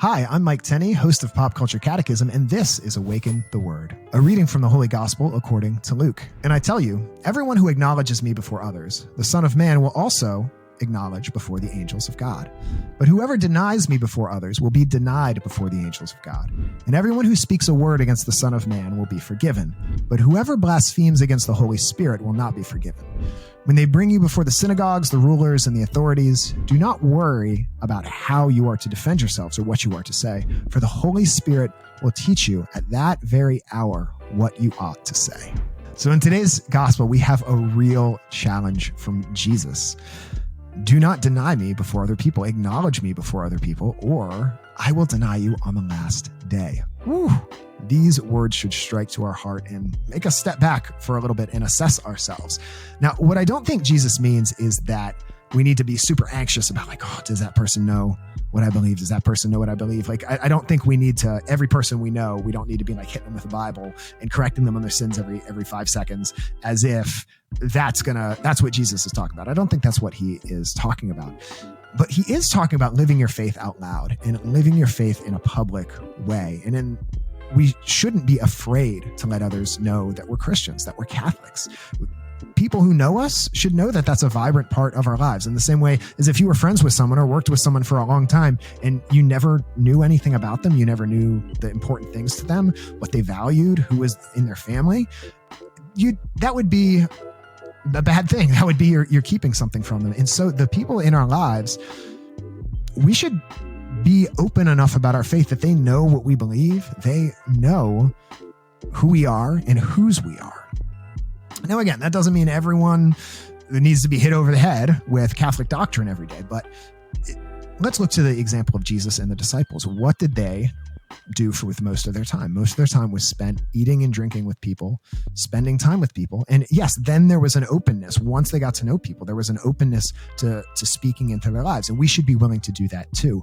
Hi, I'm Mike Tenney, host of Pop Culture Catechism, and this is Awaken the Word, a reading from the Holy Gospel according to Luke. And I tell you, everyone who acknowledges me before others, the Son of Man will also acknowledge before the angels of God. But whoever denies me before others will be denied before the angels of God. And everyone who speaks a word against the Son of Man will be forgiven. But whoever blasphemes against the Holy Spirit will not be forgiven. When they bring you before the synagogues, the rulers, and the authorities, do not worry about how you are to defend yourselves or what you are to say, for the Holy Spirit will teach you at that very hour what you ought to say. So in today's gospel, we have a real challenge from Jesus. Do not deny me before other people. Acknowledge me before other people, or I will deny you on the last day. Whew. These words should strike to our heart and make us step back for a little bit and assess ourselves. Now, what I don't think Jesus means is that we need to be super anxious about does that person know what I believe? Does that person know what I believe? I don't think we need to, every person we know, we don't need to be hitting them with the Bible and correcting them on their sins every 5 seconds as if that's what Jesus is talking about. I don't think that's what he is talking about. But he is talking about living your faith out loud and living your faith in a public way. And we shouldn't be afraid to let others know that we're Christians, that we're Catholics. People who know us should know that that's a vibrant part of our lives. In the same way as if you were friends with someone or worked with someone for a long time and you never knew anything about them, you never knew the important things to them, what they valued, who was in their family, that would be a bad thing. That would be you're keeping something from them. And so the people in our lives, we should be open enough about our faith that they know what we believe. They know who we are and whose we are. Now, again, that doesn't mean everyone needs to be hit over the head with Catholic doctrine every day, but let's look to the example of Jesus and the disciples. What did they do with most of their time? Most of their time was spent eating and drinking with people, spending time with people. And yes, then there was an openness. Once they got to know people, there was an openness to speaking into their lives. And we should be willing to do that too.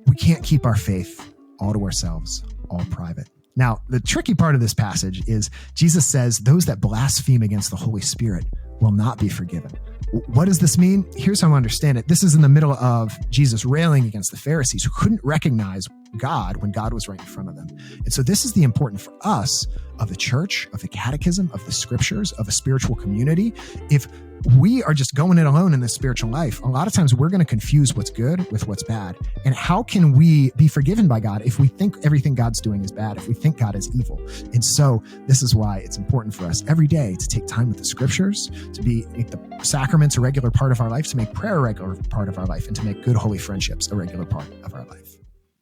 We can't keep our faith all to ourselves, all private. Now, the tricky part of this passage is Jesus says those that blaspheme against the Holy Spirit will not be forgiven. What does this mean? Here's how I understand it. This is in the middle of Jesus railing against the Pharisees who couldn't recognize God when God was right in front of them. And so this is the important for us of the church, of the catechism, of the scriptures, of a spiritual community. If we are just going it alone in this spiritual life, a lot of times we're going to confuse what's good with what's bad. And how can we be forgiven by God if we think everything God's doing is bad, if we think God is evil? And so this is why it's important for us every day to take time with the scriptures, to make the sacraments a regular part of our life, to make prayer a regular part of our life, and to make good holy friendships a regular part of our life.